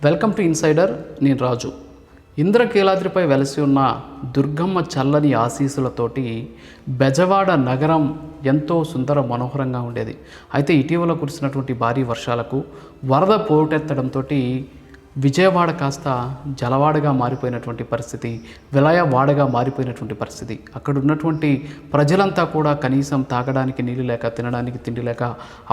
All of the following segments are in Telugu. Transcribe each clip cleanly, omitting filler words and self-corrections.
Welcome to insider. నేను రాజు. ఇంద్రకీలాద్రిపై వెలసి ఉన్న దుర్గమ్మ చల్లని ఆశీస్సులతోటి బెజవాడ నగరం ఎంతో సుందర మనోహరంగా ఉండేది. అయితే ఇటీవల కురిసినటువంటి భారీ వర్షాలకు వరద పోటెత్తడంతో విజయవాడ కాస్త జలవాడగా మారిపోయినటువంటి పరిస్థితి, విలయవాడగా మారిపోయినటువంటి పరిస్థితి. అక్కడ ఉన్నటువంటి ప్రజలంతా కూడా కనీసం తాగడానికి నీళ్ళు లేక, తినడానికి తిండి లేక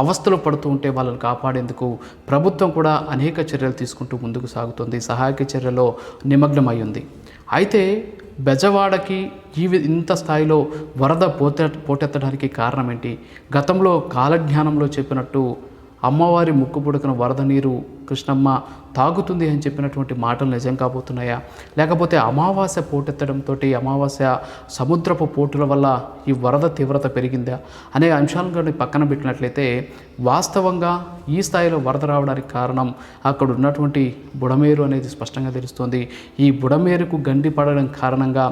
అవస్థలు పడుతూ ఉంటే వాళ్ళని కాపాడేందుకు ప్రభుత్వం కూడా అనేక చర్యలు తీసుకుంటూ ముందుకు సాగుతుంది, సహాయక చర్యలో నిమగ్నమై ఉంది. అయితే బెజవాడకి ఇంత స్థాయిలో వరద పోటెత్తడానికి కారణం ఏంటి? గతంలో కాలజ్ఞానంలో చెప్పినట్టు అమ్మవారి ముక్కు పుడకన వరద నీరు కృష్ణమ్మ తాగుతుంది అని చెప్పినటువంటి మాటలు నిజం కాబోతున్నాయా? లేకపోతే అమావాస్య పోటెత్తడంతో, అమావాస్య సముద్రపు పోటుల వల్ల ఈ వరద తీవ్రత పెరిగిందా అనే అంశాలను పక్కన పెట్టినట్లయితే వాస్తవంగా ఈ స్థాయిలో వరద రావడానికి కారణం అక్కడ ఉన్నటువంటి బుడమేరు అనేది స్పష్టంగా తెలుస్తోంది. ఈ బుడమేరుకు గండి పడడం కారణంగా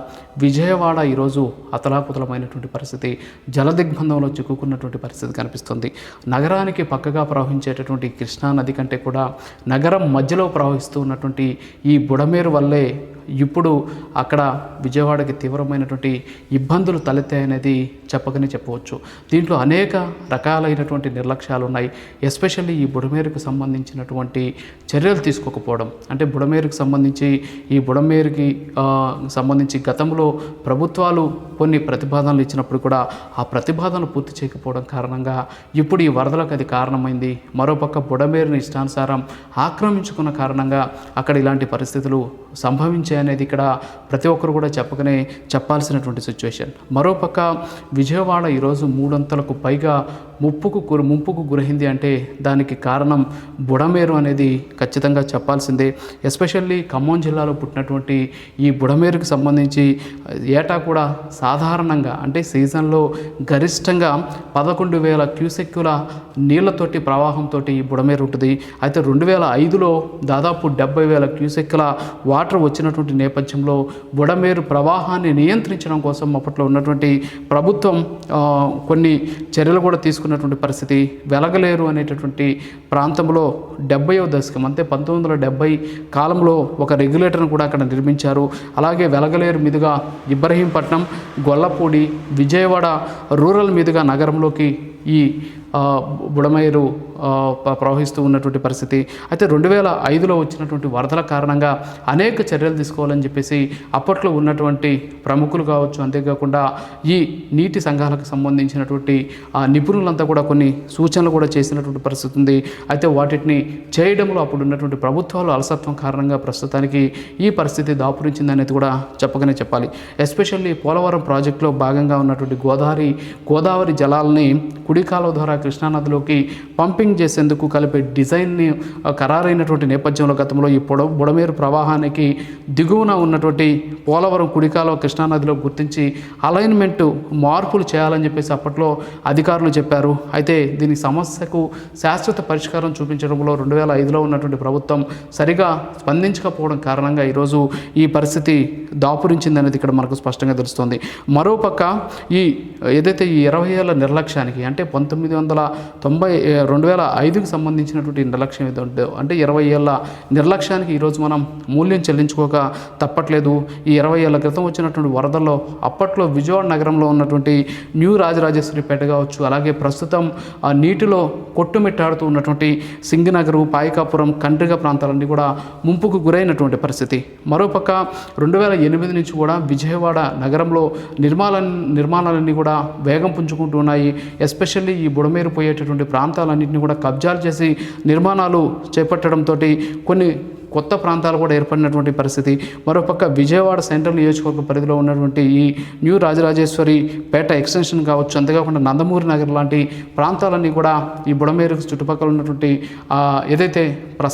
విజయవాడ ఈరోజు అతలాకుతలమైనటువంటి పరిస్థితి, జలదిగ్బంధంలో చిక్కుకున్నటువంటి పరిస్థితి కనిపిస్తుంది. నగరానికి పక్కగా ప్రవహించేటటువంటి కృష్ణా నది కంటే కూడా నగరం మధ్యలో ప్రవహిస్తూ ఉన్నటువంటి ఈ బుడమేరు వల్లే ఇప్పుడు అక్కడ విజయవాడకి తీవ్రమైనటువంటి ఇబ్బందులు తలెత్తాయనేది చెప్పకనే చెప్పవచ్చు. దీంట్లో అనేక రకాలైనటువంటి నిర్లక్ష్యాలు ఉన్నాయి. ఎస్పెషల్లీ ఈ బుడమేరుకు సంబంధించినటువంటి చర్యలు తీసుకోకపోవడం. అంటే బుడమేరుకు సంబంధించి గతంలో ప్రభుత్వాలు కొన్ని ప్రతిపాదనలు ఇచ్చినప్పుడు కూడా ఆ ప్రతిపాదనలు పూర్తి చేయకపోవడం కారణంగా ఇప్పుడు ఈ వరదలకు అది కారణమైంది. మరోపక్క బుడమేరుని ఇష్టానుసారం ఆక్రమించుకున్న కారణంగా అక్కడ ఇలాంటి పరిస్థితులు సంభవించాయనేది ఇక్కడ ప్రతి ఒక్కరు కూడా చెప్పాల్సినటువంటి సిచ్యువేషన్. మరోపక్క విజయవాడ ఈరోజు 300కు పైగా ముంపుకు గురైంది అంటే దానికి కారణం బుడమేరు అనేది ఖచ్చితంగా చెప్పాల్సిందే. ఎస్పెషల్లీ ఖమ్మం జిల్లాలో పుట్టినటువంటి ఈ బుడమేరుకు సంబంధించి ఏటా కూడా సాధారణంగా అంటే సీజన్లో గరిష్టంగా 11,000 క్యూసెక్కుల నీళ్లతోటి ప్రవాహంతో ఈ బుడమేరు ఉంటుంది. అయితే 2005లో దాదాపు 70,000 క్యూసెక్కుల వాటర్ వచ్చినటువంటి నేపథ్యంలో బుడమేరు ప్రవాహాన్ని నియంత్రించడం కోసం అప్పట్లో ఉన్నటువంటి ప్రభుత్వం కొన్ని చర్యలు కూడా తీసుకున్నటువంటి పరిస్థితి. వెలగలేరు అనేటటువంటి ప్రాంతంలో 70వ దశకం అంటే 1970 కాలంలో ఒక రెగ్యులేటర్ను కూడా అక్కడ నిర్మించారు. అలాగే వెలగలేరు మీదుగా ఇబ్రహీంపట్నం, గొల్లపూడి, విజయవాడ రూరల్ మీదుగా నగరంలోకి ఈ బుడమేరు ప్రవహిస్తూ ఉన్నటువంటి పరిస్థితి. అయితే 2005లో వచ్చినటువంటి వరదల కారణంగా అనేక చర్యలు తీసుకోవాలని చెప్పేసి అప్పట్లో ఉన్నటువంటి ప్రముఖులు కావచ్చు, అంతేకాకుండా ఈ నీటి సంఘాలకు సంబంధించినటువంటి నిపుణులంతా కూడా కొన్ని సూచనలు కూడా చేసినటువంటి పరిస్థితి ఉంది. అయితే వాటిని చేయడంలో అప్పుడు ఉన్నటువంటి ప్రభుత్వాలు అలసత్వం కారణంగా ప్రస్తుతానికి ఈ పరిస్థితి దాపురించిందనేది కూడా చెప్పకనే చెప్పాలి. ఎస్పెషల్లీ పోలవరం ప్రాజెక్టులో భాగంగా ఉన్నటువంటి గోదావరి జలాలని కుడి కాలువ ద్వారా కృష్ణానదిలోకి పంపింగ్ చేసేందుకు కలిపే డిజైన్ని ఖరారైనటువంటి నేపథ్యంలో గతంలో ఈ బుడమేరు ప్రవాహానికి దిగువన ఉన్నటువంటి పోలవరం కుడికాలువ కృష్ణానదిలో గుర్తించి అలైన్మెంట్ మార్పులు చేయాలని చెప్పేసి అప్పట్లో అధికారులు చెప్పారు. అయితే దీని సమస్యకు శాశ్వత పరిష్కారం చూపించడంలో 2005లో ఉన్నటువంటి ప్రభుత్వం సరిగా స్పందించకపోవడం కారణంగా ఈరోజు ఈ పరిస్థితి దాపురించిందనేది ఇక్కడ మనకు స్పష్టంగా తెలుస్తుంది. మరోపక్క ఏదైతే ఈ 20 ఏళ్ల నిర్లక్ష్యానికి అంటే 2005కు సంబంధించినటువంటి నిర్లక్ష్యం ఏదో అంటే 20 ఏళ్ళ నిర్లక్ష్యానికి ఈరోజు మనం మూల్యం చెల్లించుకోక తప్పట్లేదు. ఈ 20 ఏళ్ల క్రితం వచ్చినటువంటి వరదల్లో అప్పట్లో విజయవాడ నగరంలో ఉన్నటువంటి న్యూ రాజరాజేశ్వరిపేట కావచ్చు, అలాగే ప్రస్తుతం ఆ నీటిలో కొట్టుమిట్టాడుతూ ఉన్నటువంటి సింగనగరు, పాయకాపురం, కండ్రిగ ప్రాంతాలన్నీ కూడా ముంపుకు గురైనటువంటి పరిస్థితి. మరోపక్క 2008 నుంచి కూడా విజయవాడ నగరంలో నిర్మాణాలన్నీ కూడా వేగం పుంజుకుంటూ ఉన్నాయి. ఎస్పెషల్లీ ఈ బుడమేరు పోయేటటువంటి ప్రాంతాలన్నింటినీ కూడా కబ్జాలు చేసి నిర్మాణాలు చేపట్టడంతో కొన్ని కొత్త ప్రాంతాలు కూడా ఏర్పడినటువంటి పరిస్థితి. మరోపక్క విజయవాడ సెంట్రల్ నియోజకవర్గ పరిధిలో ఉన్నటువంటి ఈ న్యూ రాజరాజేశ్వరి పేట ఎక్స్టెన్షన్ కావచ్చు, అంతేకాకుండా నందమూరి నగర్ లాంటి ప్రాంతాలన్నీ కూడా ఈ బుడమేరుకు చుట్టుపక్కల ఉన్నటువంటి ఏదైతే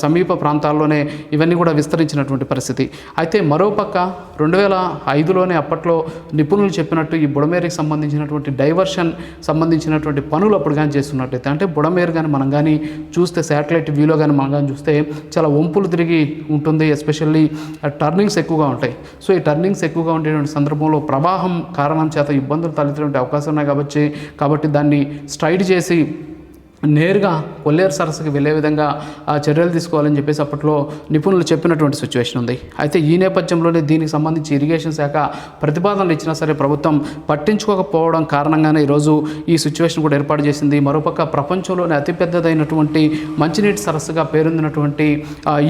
సమీప ప్రాంతాల్లోనే ఇవన్నీ కూడా విస్తరించినటువంటి పరిస్థితి. అయితే మరోపక్క 2005లోనే అప్పట్లో నిపుణులు చెప్పినట్టు ఈ బుడమేరుకి సంబంధించినటువంటి డైవర్షన్ సంబంధించినటువంటి పనులు అప్పుడు కానీ చేస్తున్నట్టయితే అంటే బుడమేరు కానీ మనం కానీ చూస్తే శాటిలైట్ వ్యూలో కానీ మనం కానీ చూస్తే చాలా వంపులు తిరిగి ఉంటుంది. ఎస్పెషల్లీ టర్నింగ్స్ ఎక్కువగా ఉంటాయి. సో ఈ టర్నింగ్స్ ఎక్కువగా ఉండేటువంటి సందర్భంలో ప్రవాహం కారణం చేత ఇబ్బందులు తలెత్తేటువంటి అవకాశం ఉన్నాయి కాబట్టి దాన్ని స్ట్రైడ్ చేసి నేరుగా కొల్లేరు సరస్సుకి వెళ్ళే విధంగా చర్యలు తీసుకోవాలని చెప్పేసి అప్పట్లో నిపుణులు చెప్పినటువంటి సిచ్యువేషన్ ఉంది. అయితే ఈ నేపథ్యంలోనే దీనికి సంబంధించి ఇరిగేషన్ శాఖ ప్రతిపాదనలు ఇచ్చినా సరే ప్రభుత్వం పట్టించుకోకపోవడం కారణంగానే ఈరోజు ఈ సిచ్యువేషన్ కూడా ఏర్పాటు చేసింది. మరోపక్క ప్రపంచంలోనే అతిపెద్దదైనటువంటి మంచినీటి సరస్సుగా పేరొందినటువంటి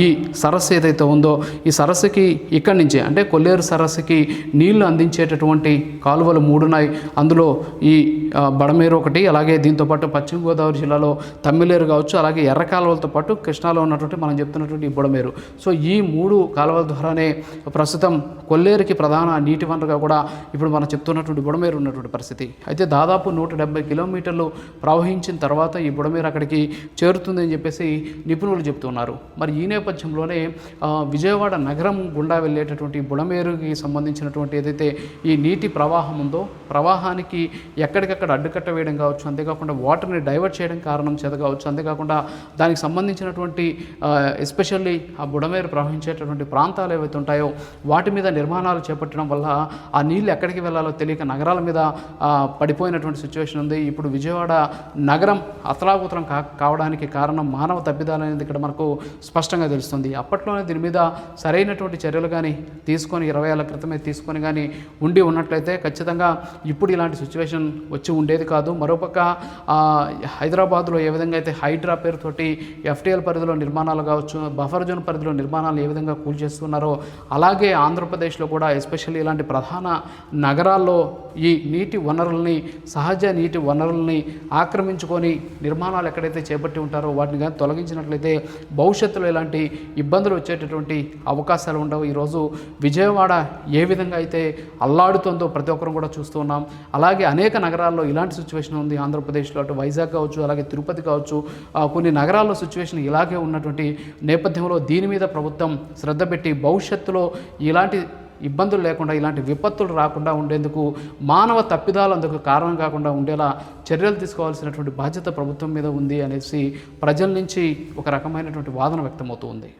ఈ సరస్సు ఏదైతే ఉందో ఈ సరస్సుకి ఇక్కడి నుంచే అంటే కొల్లేరు సరస్సుకి నీళ్లు అందించేటటువంటి కాలువలు 3 ఉన్నాయి. అందులో ఈ బడమేరు ఒకటి, అలాగే దీంతోపాటు పశ్చిమ గోదావరి జిల్లాలో తమ్మిలేరు కావచ్చు, అలాగే ఎర్ర కాలువలతో పాటు కృష్ణాలో ఉన్నటువంటి మనం చెప్తున్నటువంటి ఈ బుడమేరు. సో ఈ 3 కాలువల ద్వారానే ప్రస్తుతం కొల్లేరుకి ప్రధాన నీటి వనరుగా కూడా ఇప్పుడు మనం చెప్తున్నటువంటి బుడమేరు ఉన్నటువంటి పరిస్థితి. అయితే దాదాపు 170 కిలోమీటర్లు ప్రవహించిన తర్వాత ఈ బుడమేరు అక్కడికి చేరుతుంది అని చెప్పేసి నిపుణులు చెప్తున్నారు. మరి ఈ నేపథ్యంలోనే విజయవాడ నగరం గుండా వెళ్ళేటటువంటి బుడమేరుకి సంబంధించినటువంటి ఏదైతే ఈ నీటి ప్రవాహం ఉందో ప్రవాహానికి ఎక్కడికక్కడ అడ్డుకట్ట వేయడం కావచ్చు, అంతేకాకుండా వాటర్ని డైవర్ట్ చేయడం కారణం చేత కావచ్చు, అంతేకాకుండా దానికి సంబంధించినటువంటి ఎస్పెషల్లీ ఆ బుడమేరు ప్రవహించేటటువంటి ప్రాంతాలు ఏవైతే ఉంటాయో వాటి మీద నిర్మాణాలు చేపట్టడం వల్ల ఆ నీళ్ళు ఎక్కడికి వెళ్ళాలో తెలియక నగరాల మీద పడిపోయినటువంటి సిచ్యువేషన్ ఉంది. ఇప్పుడు విజయవాడ నగరం అతలాకుతలం కావడానికి కారణం మానవ తప్పిదాలు అనేది ఇక్కడ మనకు స్పష్టంగా తెలుస్తుంది. అప్పట్లోనే దీని మీద సరైనటువంటి చర్యలు కానీ తీసుకొని 20 ఏళ్ల క్రితమే తీసుకొని కానీ ఉన్నట్లయితే ఖచ్చితంగా ఇప్పుడు ఇలాంటి సిచ్యువేషన్ వచ్చి ఉండేది కాదు. మరోపక్క హైదరాబాద్లో ఏ విధంగా అయితే హైడ్రా పేరుతోటి ఎఫ్టీఎల్ పరిధిలో నిర్మాణాలు కావచ్చు, బఫర్ జోన్ పరిధిలో నిర్మాణాలు ఏ విధంగా కూల్చేస్తున్నారో అలాగే ఆంధ్రప్రదేశ్లో కూడా ఎస్పెషల్లీ ఇలాంటి ప్రధాన నగరాల్లో ఈ నీటి వనరుల్ని సహజ నీటి వనరుల్ని ఆక్రమించుకొని నిర్మాణాలు ఎక్కడైతే చేపట్టి ఉంటారో వాటిని కానీ తొలగించినట్లయితే భవిష్యత్తులో ఇలాంటి ఇబ్బందులు వచ్చేటటువంటి అవకాశాలు ఉండవు. ఈరోజు విజయవాడ ఏ విధంగా అయితే అల్లాడుతుందో ప్రతి ఒక్కరు కూడా చూస్తూ ఉన్నాం. అలాగే అనేక నగరాల్లో ఇలాంటి సిచ్యువేషన్ ఉంది. ఆంధ్రప్రదేశ్లో అటు వైజాగ్ కావచ్చు, అలాగే తిరుపతి కావచ్చు, కొన్ని నగరాల్లో సిచ్యువేషన్ ఇలాగే ఉన్నటువంటి నేపథ్యంలో దీని మీద ప్రభుత్వం శ్రద్ధ పెట్టి భవిష్యత్తులో ఇలాంటి ఇబ్బందులు లేకుండా ఇలాంటి విపత్తులు రాకుండా ఉండేందుకు మానవ తప్పిదాలు అందుకు కారణం కాకుండా ఉండేలా చర్యలు తీసుకోవాల్సినటువంటి బాధ్యత ప్రభుత్వం మీద ఉంది అనేసి ప్రజల నుంచి ఒక రకమైనటువంటి వాదన వ్యక్తమవుతూ ఉంది.